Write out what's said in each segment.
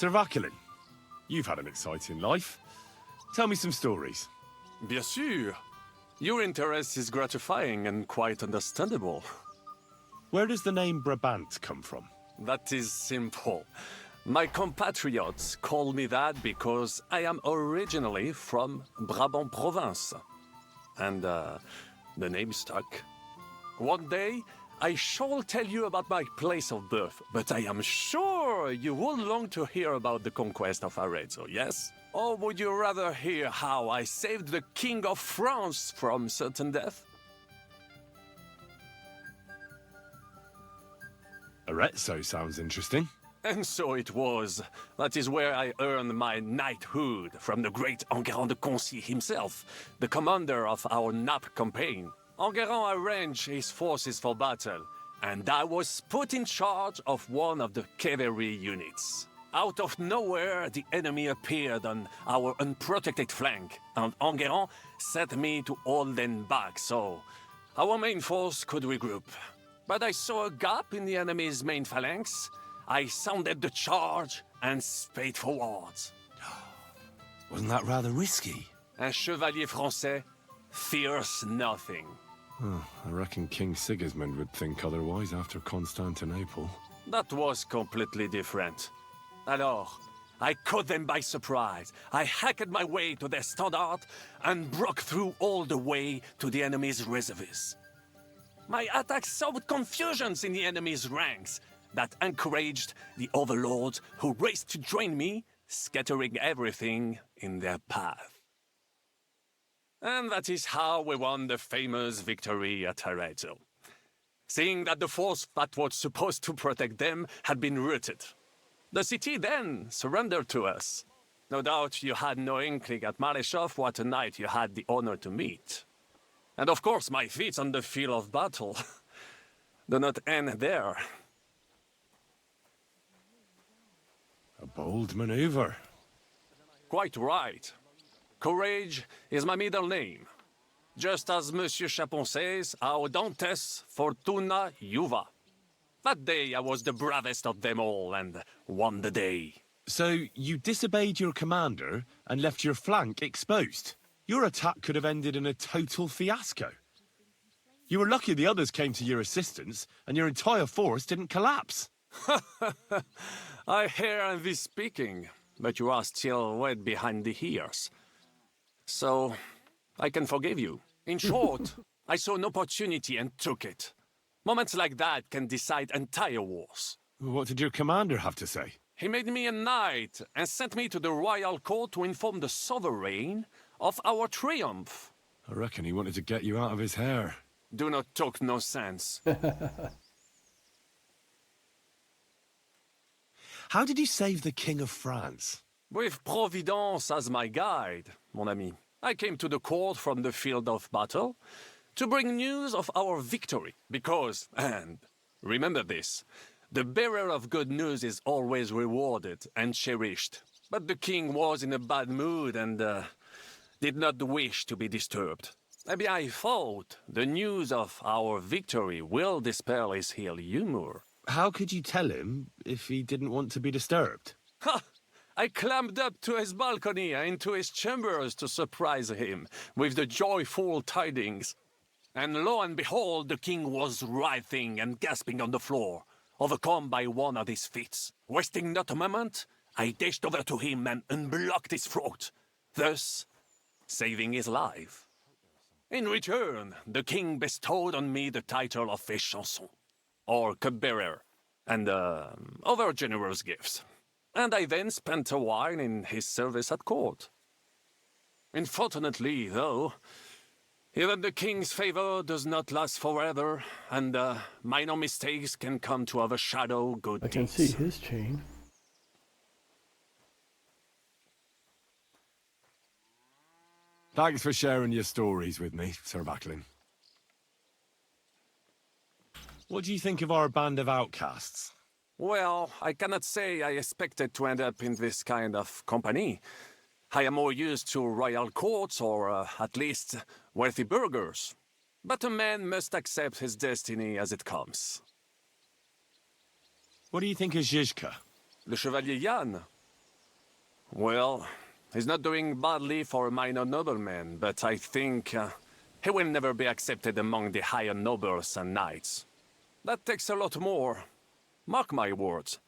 Sir Vacquelin, you've had an exciting life. Tell me some stories. Bien sûr. Your interest is gratifying and quite understandable. Where does the name Brabant come from? That is simple. My compatriots call me that because I am originally from Brabant province. And, the name stuck. One day, I shall tell you about my place of birth, but I am sure you will long to hear about the conquest of Arezzo, yes? Or would you rather hear how I saved the King of France from certain death? Arezzo sounds interesting. And so it was. That is where I earned my knighthood from the great Enguerrand de Concy himself, the commander of our Naples campaign. Enguerrand arranged his forces for battle, and I was put in charge of one of the cavalry units. Out of nowhere, the enemy appeared on our unprotected flank, and Enguerrand set me to hold them back so our main force could regroup. But I saw a gap in the enemy's main phalanx. I sounded the charge and sped forwards. Wasn't that rather risky? Un chevalier français fears nothing. I reckon King Sigismund would think otherwise after Constantinople. That was completely different. Alors, I caught them by surprise. I hacked my way to their standard and broke through all the way to the enemy's reservoirs. My attack sowed confusions in the enemy's ranks that encouraged the overlords who raced to join me, scattering everything in their path. And that is how we won the famous victory at Arezzo. Seeing that the force that was supposed to protect them had been routed. The city then surrendered to us. No doubt you had no inkling at Maleshov what a knight you had the honor to meet. And of course my feats on the field of battle do not end there. A bold maneuver. Quite right. Courage is my middle name. Just as Monsieur Chapon says, Audantes fortuna juva. That day I was the bravest of them all and won the day. So you disobeyed your commander and left your flank exposed? Your attack could have ended in a total fiasco. You were lucky the others came to your assistance and your entire force didn't collapse. I hear thee speaking, but you are still wet behind the ears. So, I can forgive you. In short, I saw an opportunity and took it. Moments like that can decide entire wars. What did your commander have to say? He made me a knight and sent me to the royal court to inform the sovereign of our triumph. I reckon he wanted to get you out of his hair. Do not talk no sense. How did you save the King of France? With Providence as my guide, mon ami, I came to the court from the field of battle to bring news of our victory. Because, and remember this, the bearer of good news is always rewarded and cherished. But the king was in a bad mood and did not wish to be disturbed. Maybe I thought the news of our victory will dispel his ill humor. How could you tell him if he didn't want to be disturbed? Ha! I climbed up to his balcony and into his chambers to surprise him with the joyful tidings. And lo and behold, the king was writhing and gasping on the floor, overcome by one of his fits. Wasting not a moment, I dashed over to him and unblocked his throat, thus saving his life. In return, the king bestowed on me the title of Échanson, or cupbearer, and other generous gifts. And I then spent a while in his service at court. Unfortunately, though, even the king's favor does not last forever, and minor mistakes can come to overshadow good deeds. I can see his chain. Thanks for sharing your stories with me, Sir Vacquelin. What do you think of our band of outcasts? Well, I cannot say I expected to end up in this kind of company. I am more used to royal courts or, at least, wealthy burghers. But a man must accept his destiny as it comes. What do you think of Zizka? Le Chevalier Yann? Well, he's not doing badly for a minor nobleman, but I think he will never be accepted among the higher nobles and knights. That takes a lot more. Mark my words.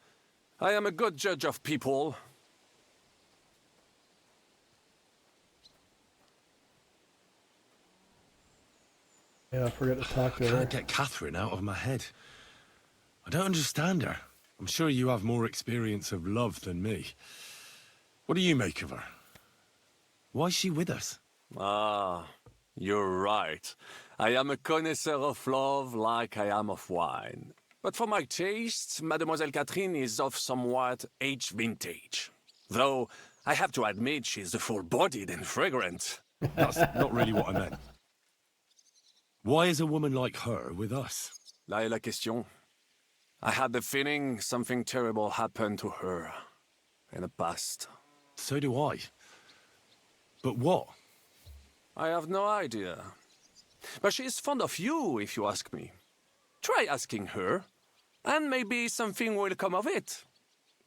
I am a good judge of people. Yeah, I forgot to talk to I her. can't get Catherine out of my head. I don't understand her. I'm sure you have more experience of love than me. What do you make of her? Why is she with us? Ah, you're right. I am a connoisseur of love like I am of wine. But for my taste, Mademoiselle Catherine is of somewhat age vintage. Though, I have to admit she's full-bodied and fragrant. That's not really what I meant. Why is a woman like her with us? Là est la question. I had the feeling something terrible happened to her in the past. So do I. But what? I have no idea. But she is fond of you, if you ask me. Try asking her, and maybe something will come of it.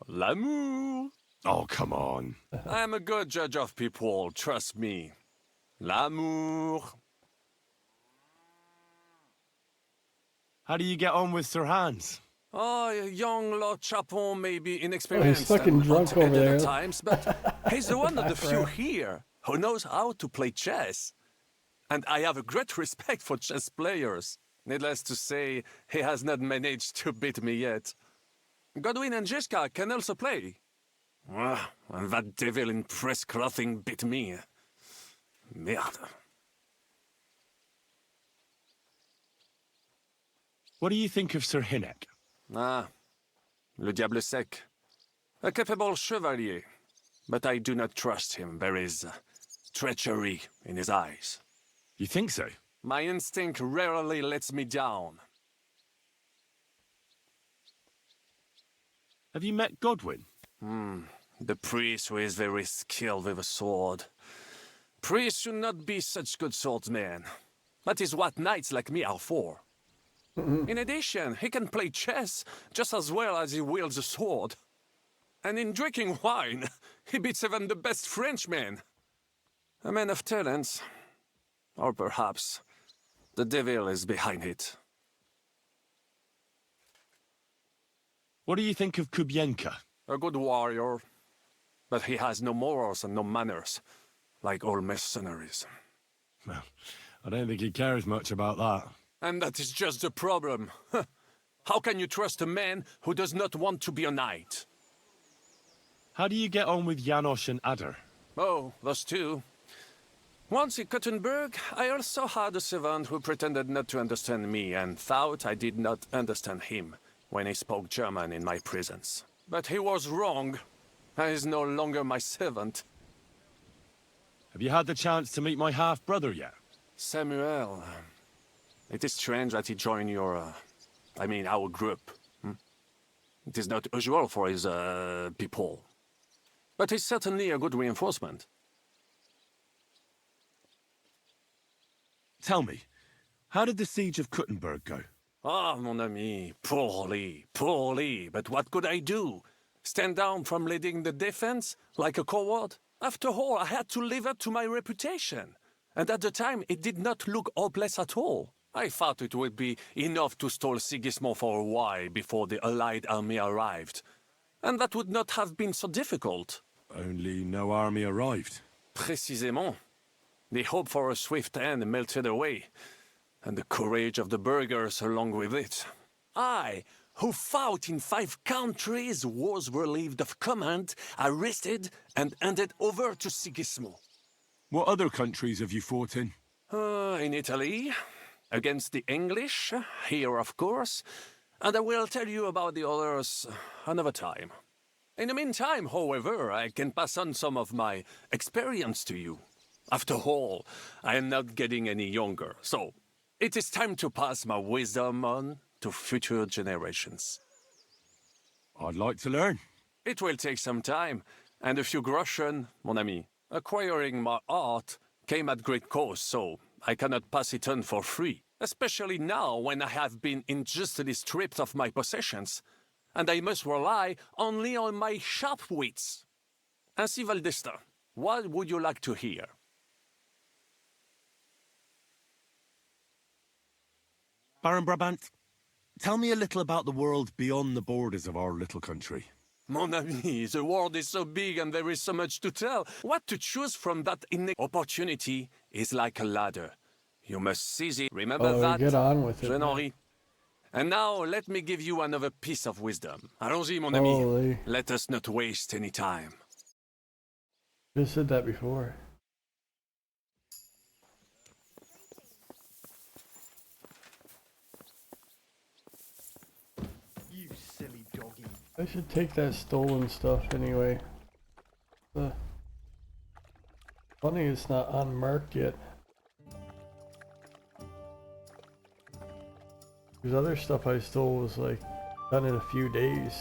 L'amour. Oh, come on. I am a good judge of people, trust me. L'amour. How do you get on with Sir Hans? Oh, young Lord Chapon may be inexperienced fucking and drunk over hot-headed at there. times, but he's one of the few here who knows how to play chess. And I have a great respect for chess players. Needless to say, he has not managed to beat me yet. Godwin and Jessica can also play. Ah, and that devil in press clothing beat me. Merde. What do you think of Sir Hinnek? Ah, le diable sec. A capable chevalier, but I do not trust him. There is treachery in his eyes. You think so? My instinct rarely lets me down. Have you met Godwin? The priest who is very skilled with a sword. Priests should not be such good swordsmen. That is what knights like me are for. In addition, he can play chess just as well as he wields a sword. And in drinking wine, he beats even the best Frenchmen. A man of talents. Or perhaps the devil is behind it. What do you think of Kubienka? A good warrior, but he has no morals and no manners, like all mercenaries. Well, I don't think he cares much about that. And that is just the problem. How can you trust a man who does not want to be a knight? How do you get on with Janosch and Adder? Oh, those two. Once in Gothenburg, I also had a servant who pretended not to understand me and thought I did not understand him when he spoke German in my presence. But he was wrong. He is no longer my servant. Have you had the chance to meet my half-brother yet? Samuel. It is strange that he joined your, our group. It is not usual for his, people. But he's certainly a good reinforcement. Tell me, how did the siege of Kuttenberg go? Ah, mon ami, poorly, poorly. But what could I do? Stand down from leading the defense like a coward? After all, I had to live up to my reputation. And at the time, it did not look hopeless at all. I thought it would be enough to stall Sigismund for a while before the Allied army arrived. And that would not have been so difficult. Only no army arrived. Précisément. The hope for a swift end melted away, and the courage of the burghers along with it. I, who fought in 5 countries, was relieved of command, arrested, and handed over to Sigismund. What other countries have you fought in? In Italy, against the English, here of course, and I will tell you about the others another time. In the meantime, however, I can pass on some of my experience to you. After all, I am not getting any younger, so it is time to pass my wisdom on to future generations. I'd like to learn. It will take some time, and a few groschen, mon ami. Acquiring my art came at great cost, so I cannot pass it on for free. Especially now when I have been injustly stripped of my possessions, and I must rely only on my sharp wits. Ainsi, Valdesta, what would you like to hear? Baron Brabant, tell me a little about the world beyond the borders of our little country. Mon ami, the world is so big and there is so much to tell. What to choose from that opportunity is like a ladder. You must seize it. Remember Oh, that, get on with it, Jeune man. Henri? And now, let me give you another piece of wisdom. Allons-y, mon ami. Holy. Let us not waste any time. Just said that before. You silly doggy. I should take that stolen stuff anyway. Funny it's not unmarked yet. Because other stuff I stole was like done in a few days.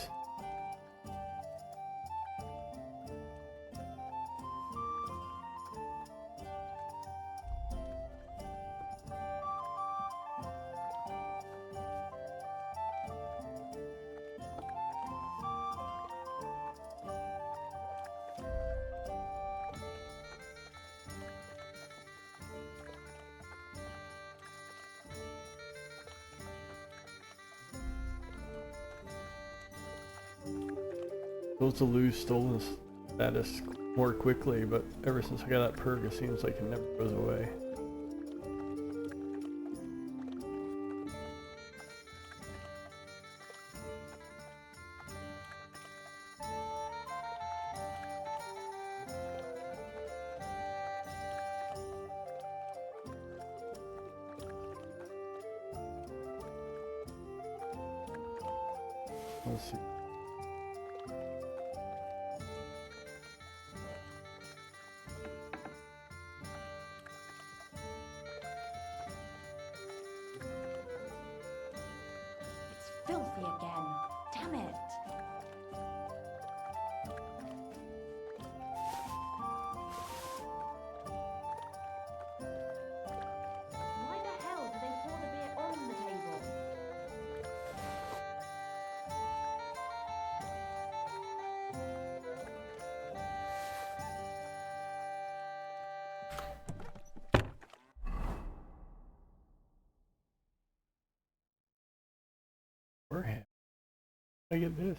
Supposed to lose stolen status more quickly, but ever since I got that perk, it seems like it never goes away. Let's see. It's filthy again. Damn it. Why the hell do they pour the beer on the table? Where I get this?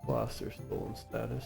Lost their stolen status.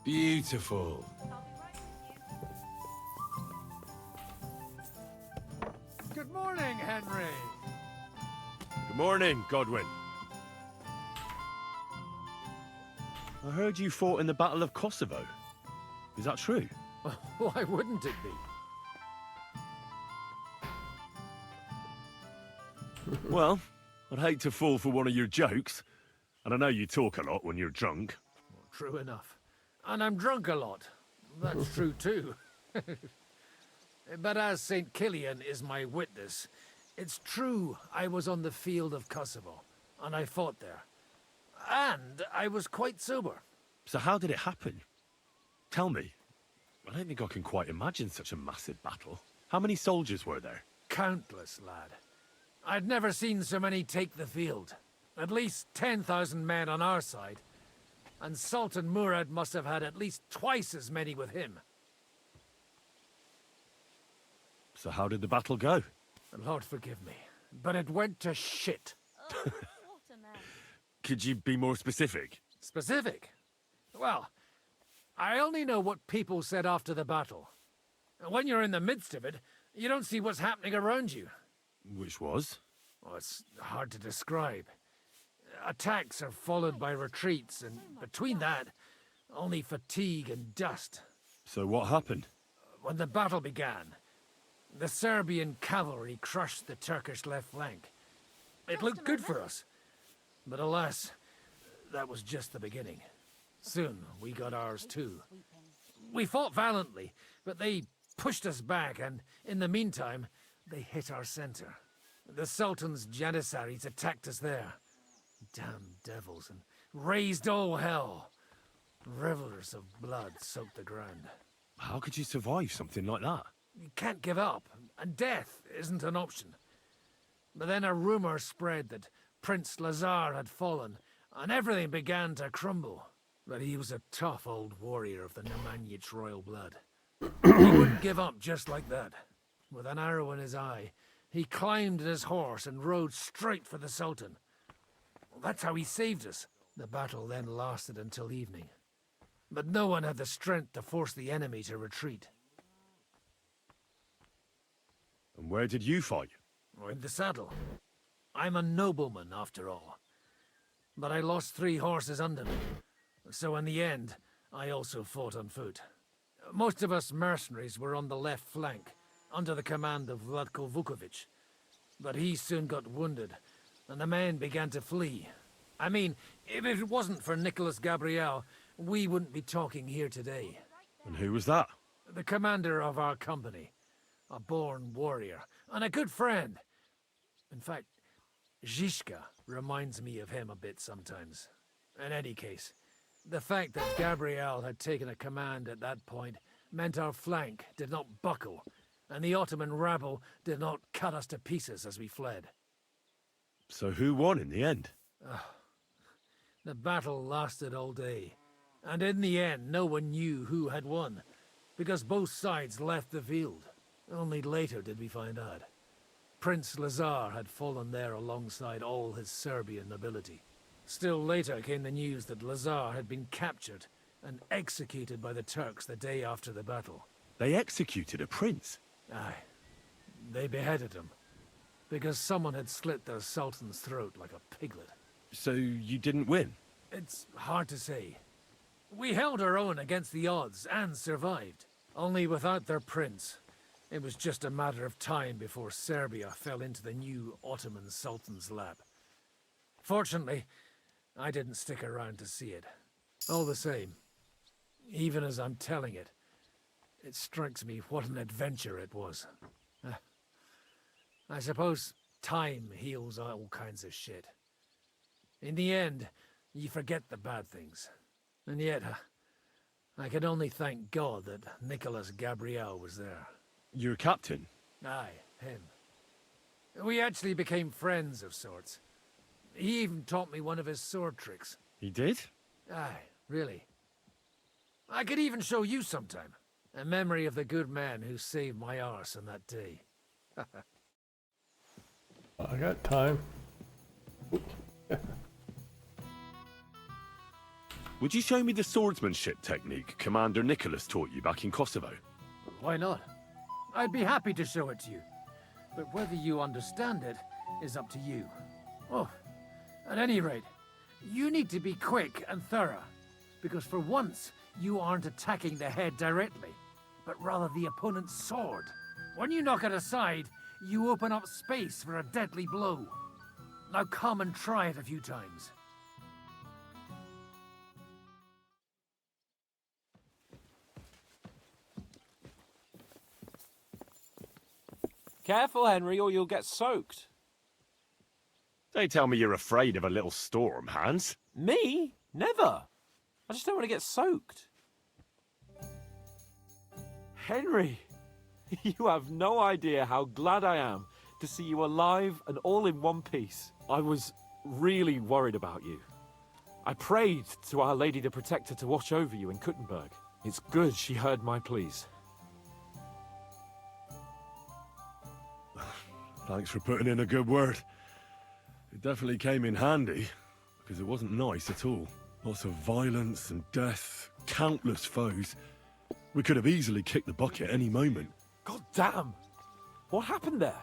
Beautiful. Good morning, Henry. Good morning, Godwin. I heard you fought in the Battle of Kosovo. Is that true? Why wouldn't it be? Well, I'd hate to fall for one of your jokes. And I know you talk a lot when you're drunk. True enough. And I'm drunk a lot. That's true too. But as St. Killian is my witness, it's true I was on the field of Kosovo, and I fought there. And I was quite sober. So how did it happen? Tell me. I don't think I can quite imagine such a massive battle. How many soldiers were there? Countless, lad. I'd never seen so many take the field. At least 10,000 men on our side. And Sultan Murad must have had at least twice as many with him. So how did the battle go? Lord forgive me, but it went to shit. Oh, what a man. Could you be more specific? Specific? Well, I only know what people said after the battle. When you're in the midst of it, you don't see what's happening around you. Which was? Oh, it's hard to describe. Attacks are followed by retreats, and between that, only fatigue and dust. So what happened? When the battle began, the Serbian cavalry crushed the Turkish left flank. It looked good for us, but alas, that was just the beginning. Soon, we got ours too. We fought valiantly, but they pushed us back, and in the meantime, they hit our center. The Sultan's Janissaries attacked us there. Damn devils, and raised all hell. Rivers of blood soaked the ground. How could you survive something like that? You can't give up, and death isn't an option. But then a rumor spread that Prince Lazar had fallen, and everything began to crumble. But he was a tough old warrior of the Nemanjic royal blood. He wouldn't give up just like that. With an arrow in his eye, he climbed his horse and rode straight for the Sultan. That's how he saved us. The battle then lasted until evening. But no one had the strength to force the enemy to retreat. And where did you fight? In the saddle. I'm a nobleman, after all. But I lost 3 horses under me. So in the end, I also fought on foot. Most of us mercenaries were on the left flank, under the command of Vlatko Vukovic. But he soon got wounded, and the men began to flee. I mean, if it wasn't for Nicholas Gabriel, we wouldn't be talking here today. And who was that? The commander of our company. A born warrior, and a good friend. In fact, Zizka reminds me of him a bit sometimes. In any case, the fact that Gabriel had taken a command at that point meant our flank did not buckle, and the Ottoman rabble did not cut us to pieces as we fled. So who won in the end? The battle lasted all day, and in the end no one knew who had won, because both sides left the field. Only later did we find out. Prince Lazar had fallen there alongside all his Serbian nobility. Still later came the news that Lazar had been captured and executed by the Turks the day after the battle. They executed a prince. Aye. They beheaded him, because someone had slit their sultan's throat like a piglet. So you didn't win? It's hard to say. We held our own against the odds and survived. Only without their prince, it was just a matter of time before Serbia fell into the new Ottoman Sultan's lap. Fortunately, I didn't stick around to see it. All the same, even as I'm telling it, it strikes me what an adventure it was. I suppose time heals all kinds of shit. In the end, you forget the bad things. And yet, I can only thank God that Nicholas Gabriel was there. Your captain? Aye, him. We actually became friends of sorts. He even taught me one of his sword tricks. He did? Aye, really. I could even show you sometime. A memory of the good man who saved my arse on that day. I got time. Would you show me the swordsmanship technique Commander Nicholas taught you back in Kosovo? Why not? I'd be happy to show it to you. But whether you understand it is up to you. Oh, at any rate, you need to be quick and thorough. Because for once, you aren't attacking the head directly, but rather the opponent's sword. When you knock it aside, you open up space for a deadly blow. Now come and try it a few times. Careful, Henry, or you'll get soaked. Don't tell me you're afraid of a little storm, Hans. Me? Never. I just don't want to get soaked. Henry, you have no idea how glad I am to see you alive and all in one piece. I was really worried about you. I prayed to Our Lady the Protector to watch over you in Kuttenberg. It's good she heard my pleas. Thanks for putting in a good word. It definitely came in handy, because it wasn't nice at all. Lots of violence and death, countless foes. We could have easily kicked the bucket any moment. God damn! What happened there?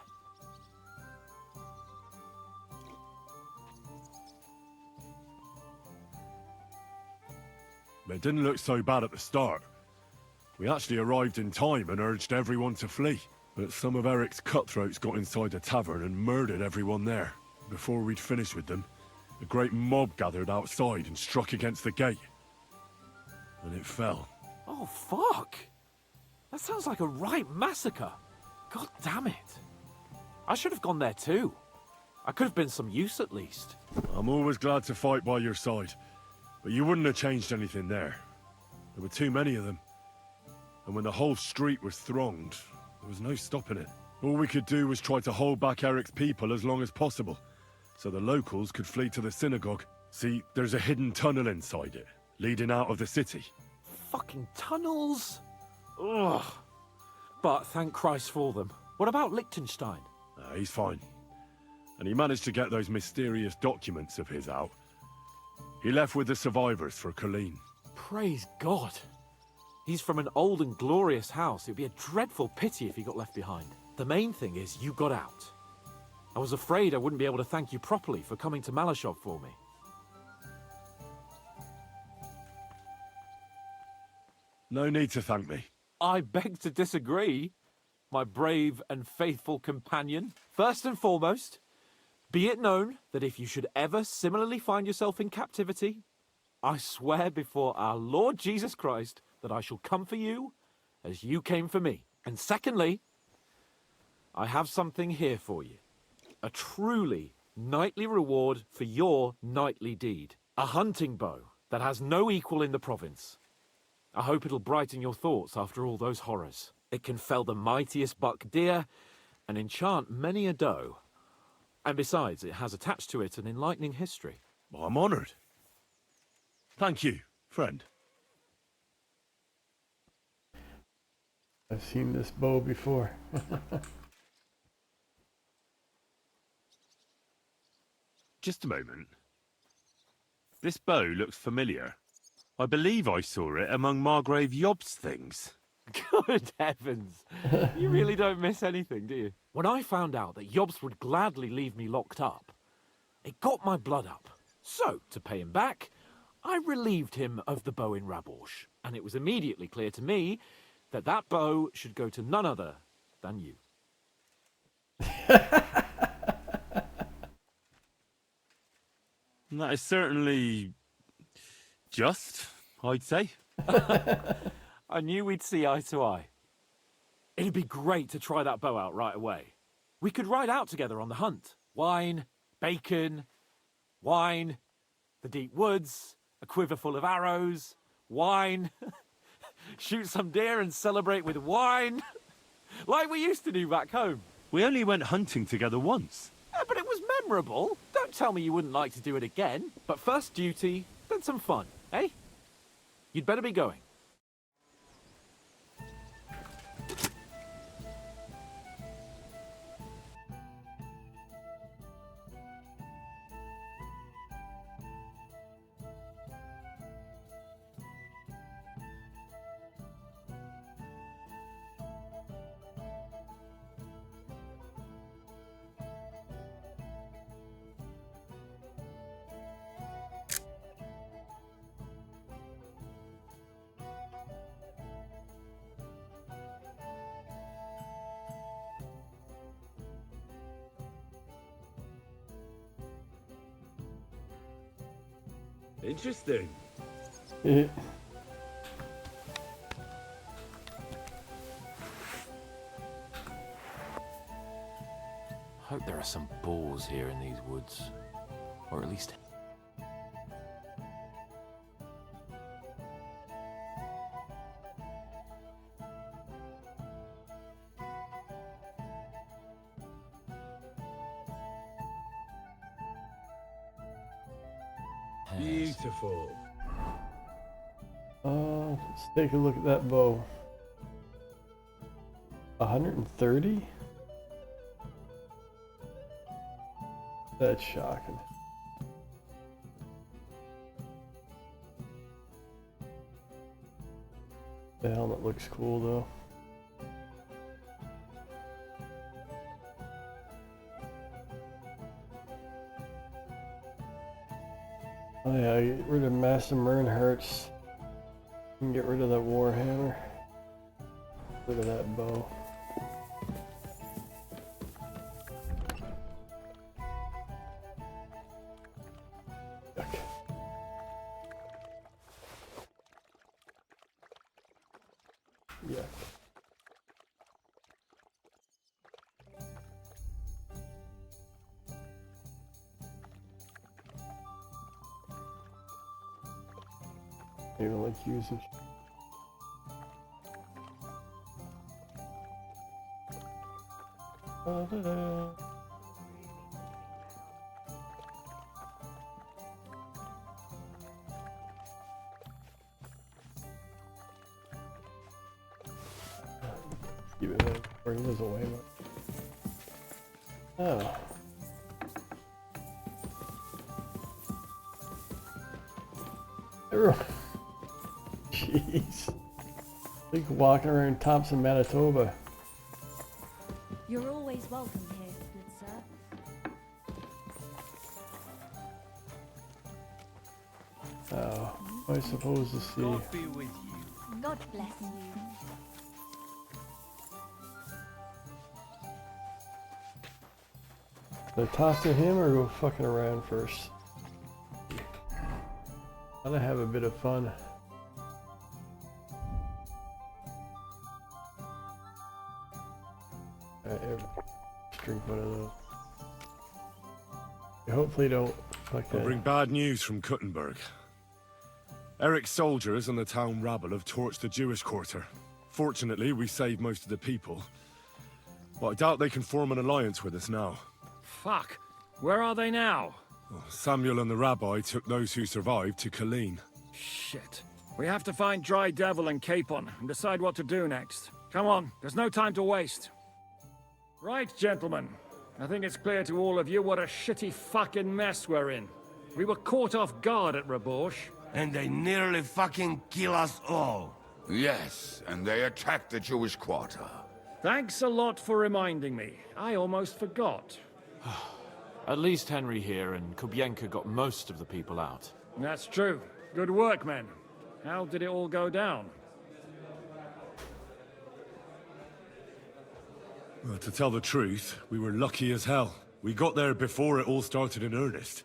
It didn't look so bad at the start. We actually arrived in time and urged everyone to flee. But some of Eric's cutthroats got inside the tavern and murdered everyone there. Before we'd finished with them, a great mob gathered outside and struck against the gate. And it fell. Oh, fuck! That sounds like a right massacre. God damn it. I should have gone there too. I could have been some use at least. I'm always glad to fight by your side. But you wouldn't have changed anything there. There were too many of them. And when the whole street was thronged, there was no stopping it. All we could do was try to hold back Eric's people as long as possible, so the locals could flee to the synagogue. See, there's a hidden tunnel inside it, leading out of the city. Fucking tunnels! Ugh. But thank Christ for them. What about Liechtenstein? He's fine. And he managed to get those mysterious documents of his out. He left with the survivors for Colleen. Praise God. He's from an old and glorious house. It'd be a dreadful pity if he got left behind. The main thing is you got out. I was afraid I wouldn't be able to thank you properly for coming to Malashov for me. No need to thank me. I beg to disagree, my brave and faithful companion. First and foremost, be it known that if you should ever similarly find yourself in captivity, I swear before our Lord Jesus Christ that I shall come for you as you came for me. And secondly, I have something here for you. A truly knightly reward for your knightly deed. A hunting bow that has no equal in the province. I hope it'll brighten your thoughts after all those horrors. It can fell the mightiest buck deer and enchant many a doe. And besides, it has attached to it an enlightening history. I'm honored. Thank you, friend. I've seen this bow before. Just a moment. This bow looks familiar. I believe I saw it among Margrave Yob's things. Good heavens. You really don't miss anything, do you? When I found out that Yobs would gladly leave me locked up, it got my blood up. So, to pay him back, I relieved him of the bow in Raborsh. And it was immediately clear to me that that bow should go to none other than you. That is certainly just, I'd say. I knew we'd see eye to eye. It'd be great to try that bow out right away. We could ride out together on the hunt. Wine, bacon, wine, the deep woods, a quiver full of arrows, wine, shoot some deer and celebrate with wine, like we used to do back home. We only went hunting together once. But it was memorable. Don't tell me you wouldn't like to do it again. But first duty, then some fun, eh? You'd better be going. Interesting. Eh, Hope there are some balls here in these woods. Or at least... Beautiful. let's take a look at that bow. 130? That's shocking. The helmet looks cool though. Oh yeah, get rid of Master Mernhertz. And get rid of that Warhammer. Get rid of that bow. Yuck. Yuck. I don't like using. Da-da-da. Keep it in before he goes away. Oh. Everyone. Jeez. Like walking around Thompson, Manitoba. You're always welcome here, good sir. Oh, what am I supposed to see? God be with you. God bless you. Do I talk to him or go fucking around first? Gotta have a bit of fun. Alright, drink one of those. I hopefully don't I'll fucking... bring bad news from Kuttenberg. Eric's soldiers and the town rabble have torched the Jewish quarter. Fortunately, we saved most of the people. But I doubt they can form an alliance with us now. Fuck. Where are they now? Samuel and the rabbi took those who survived to Colleen. Shit. We have to find Dry Devil and Capon and decide what to do next. Come on, there's no time to waste. Right, gentlemen. I think it's clear to all of you what a shitty fucking mess we're in. We were caught off guard at Rabosh. And they nearly fucking kill us all. Yes, and they attacked the Jewish quarter. Thanks a lot for reminding me. I almost forgot. At least Henry here and Kubienka got most of the people out. That's true. Good work, men. How did it all go down? Well, to tell the truth, we were lucky as hell. We got there before it all started in earnest.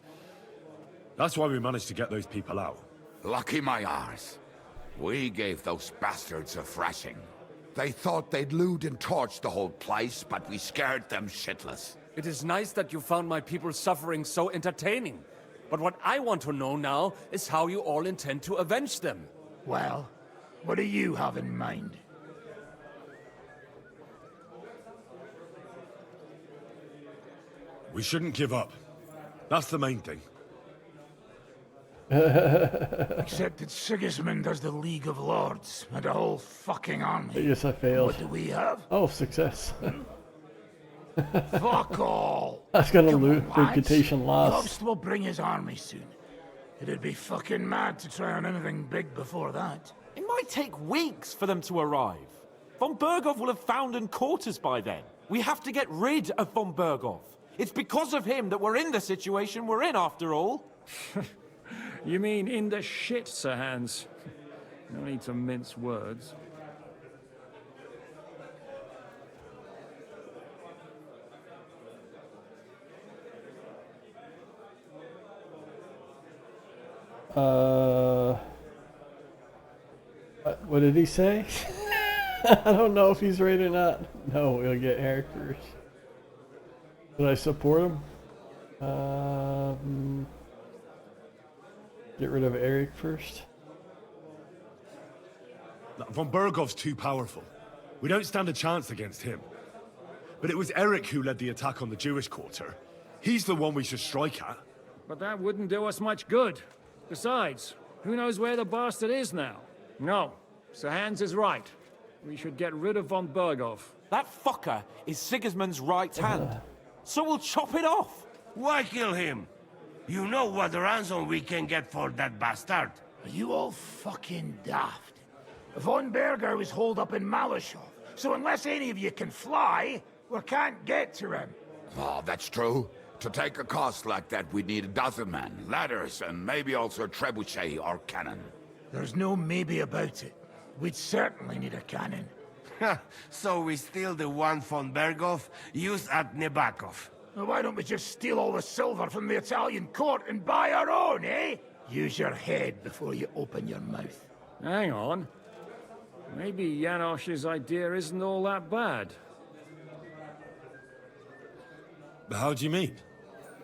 That's why we managed to get those people out. Lucky my arse. We gave those bastards a thrashing. They thought they'd loot and torch the whole place, but we scared them shitless. It is nice that you found my people suffering so entertaining. But what I want to know now is how you all intend to avenge them. Well, what do you have in mind? We shouldn't give up. That's the main thing. Except that Sigismund has the League of Lords and a whole fucking I army. guess I failed. What do we have? Oh, success. Fuck all! That's gonna Come lose on, lads. reputation loss. Lobst will bring his army soon. It'd be fucking mad to try on anything big before that. It might take weeks for them to arrive. Von Berghoff will have found and caught us by then. We have to get rid of Von Berghoff. It's because of him that we're in the situation we're in, after all. You mean in the shit, Sir Hans? No need to mince words. What did he say? I don't know if he's right or not. No, we'll get Eric first. Did I support him? Get rid of Eric first. Von Bergov's too powerful. We don't stand a chance against him. But it was Eric who led the attack on the Jewish quarter. He's the one we should strike at. But that wouldn't do us much good. Besides, who knows where the bastard is now? No, Sir Hans is right. We should get rid of von Bergov. That fucker is Sigismund's right hand. So we'll chop it off. Why kill him? You know what ransom we can get for that bastard. Are you all fucking daft? Von Berger was holed up in Malashov, so unless any of you can fly, we can't get to him. Oh, that's true. To take a cost like that, we'd need a dozen men, ladders, and maybe also a trebuchet or cannon. There's no maybe about it. We'd certainly need a cannon. So we steal the one von Bergov used at Nebakov. Well, why don't we just steal all the silver from the Italian court and buy our own, eh? Use your head before you open your mouth. Hang on. Maybe Janosch's idea isn't all that bad. How do you mean?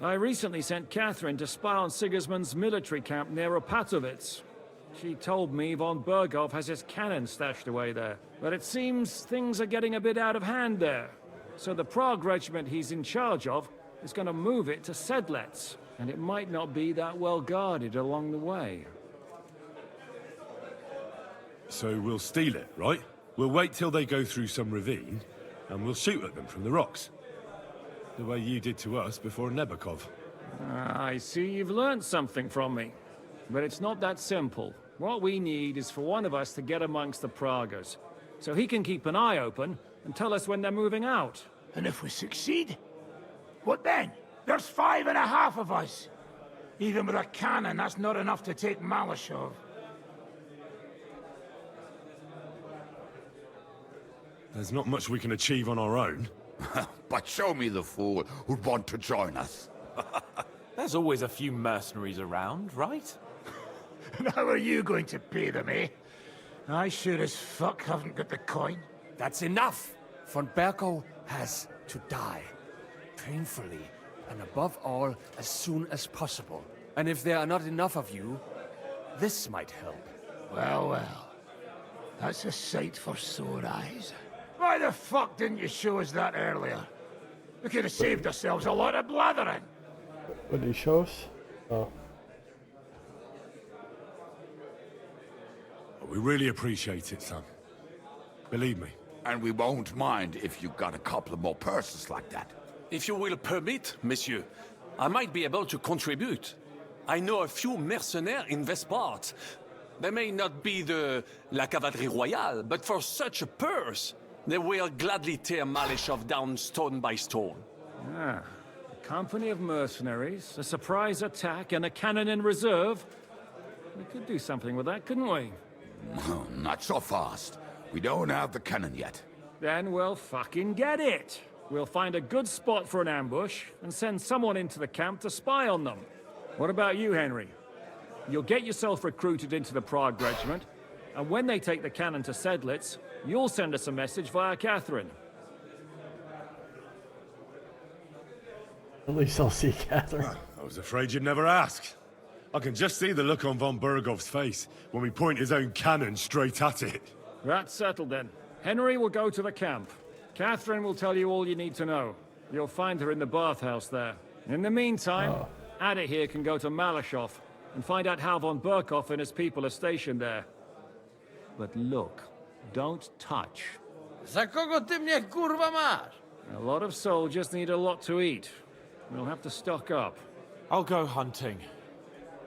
I recently sent Catherine to spy on Sigismund's military camp near Opatovitz. She told me von Bergov has his cannon stashed away there. But it seems things are getting a bit out of hand there. So the Prague regiment he's in charge of is going to move it to Sedlec. And it might not be that well guarded along the way. So we'll steal it, right? We'll wait till they go through some ravine, and we'll shoot at them from the rocks. The way you did to us before Nebakov. I see you've learned something from me. But it's not that simple. What we need is for one of us to get amongst the Praguers, so he can keep an eye open and tell us when they're moving out. And if we succeed? What then? There's 5.5 of us. Even with a cannon, that's not enough to take Malashov. There's not much we can achieve on our own. But show me the fool who'd want to join us. There's always a few mercenaries around, right? And how are you going to pay them, eh? I sure as fuck haven't got the coin. That's enough! Von Bergov has to die. Painfully, and above all, as soon as possible. And if there are not enough of you, this might help. Well, well. That's a sight for sore eyes. Why the fuck didn't you show us that earlier? We could have saved ourselves a lot of blathering. What did he show us? Oh. We really appreciate it, son. Believe me. And we won't mind if you got a couple of more purses like that. If you will permit, monsieur, I might be able to contribute. I know a few mercenaires in this part. They may not be la cavalerie royale, but for such a purse, they will gladly tear Malashov down stone by stone. Ah, a company of mercenaries, a surprise attack, and a cannon in reserve. We could do something with that, couldn't we? No, not so fast. We don't have the cannon yet. Then we'll fucking get it. We'll find a good spot for an ambush and send someone into the camp to spy on them. What about you, Henry? You'll get yourself recruited into the Prague regiment, and when they take the cannon to Sedlec, you'll send us a message via Catherine. At least I'll see Catherine. I was afraid you'd never ask. I can just see the look on von Bergov's face when we point his own cannon straight at it. That's settled then. Henry will go to the camp. Catherine will tell you all you need to know. You'll find her in the bathhouse there. In the meantime, Ada here can go to Malashov and find out how von Berkov and his people are stationed there. But look, don't touch. Za kogo ty mnie kurwa masz? A lot of soldiers need a lot to eat. We'll have to stock up. I'll go hunting.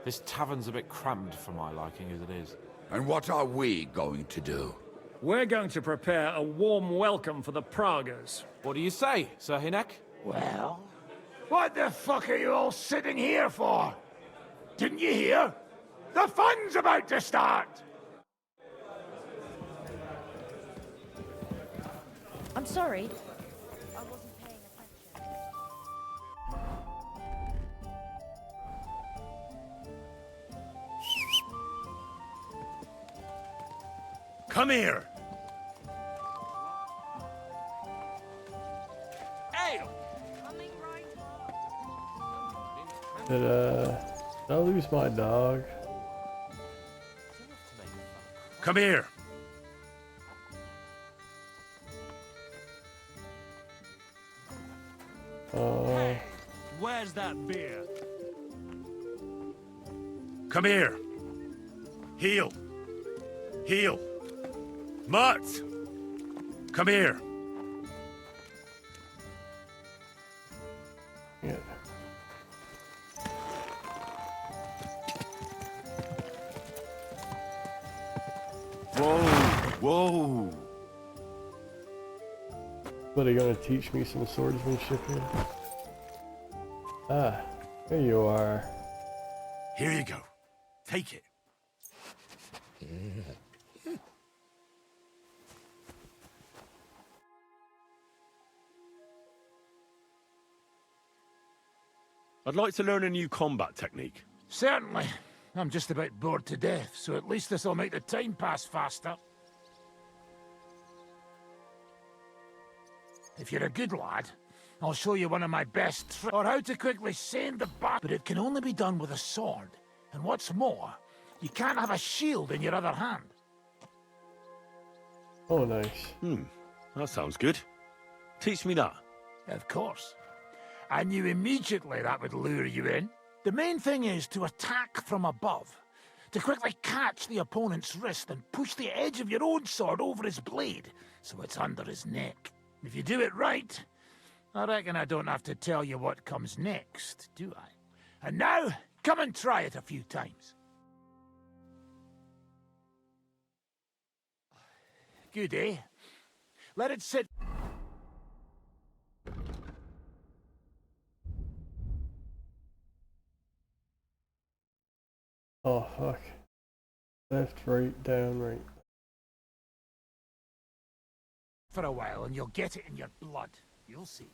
This tavern's a bit crammed for my liking as it is. And what are we going to do? We're going to prepare a warm welcome for the Praguers. What do you say, Sir Hinek? Well, what the fuck are you all sitting here for? Didn't you hear? The fun's about to start! I'm sorry. I wasn't paying attention. Come here. Did I lose my dog? Come here. Where's that beer? Come here. Heel. Heel. Mutt. Come here. Yeah. Whoa. Whoa. But are you gonna teach me some swordsmanship here? Ah, there you are. Here you go. Take it. I'd like to learn a new combat technique. Certainly. I'm just about bored to death, so at least this'll make the time pass faster. If you're a good lad, I'll show you one of my best tricks, or how to quickly send the bat. But it can only be done with a sword. And what's more, you can't have a shield in your other hand. Oh, nice. That sounds good. Teach me that. Of course. I knew immediately that would lure you in. The main thing is to attack from above, to quickly catch the opponent's wrist and push the edge of your own sword over his blade, so it's under his neck. If you do it right, I reckon I don't have to tell you what comes next, do I? And now, come and try it a few times. Good, eh? Let it sit. Oh, fuck. Left, right, down, right. For a while, and you'll get it in your blood. You'll see.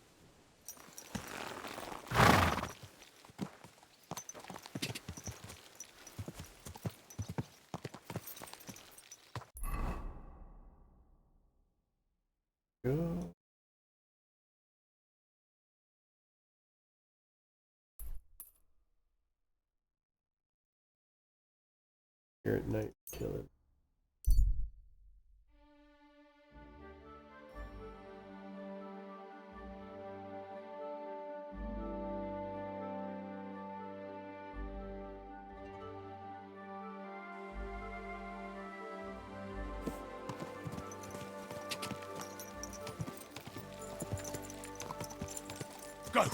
Go. Here at night, kill it. Go.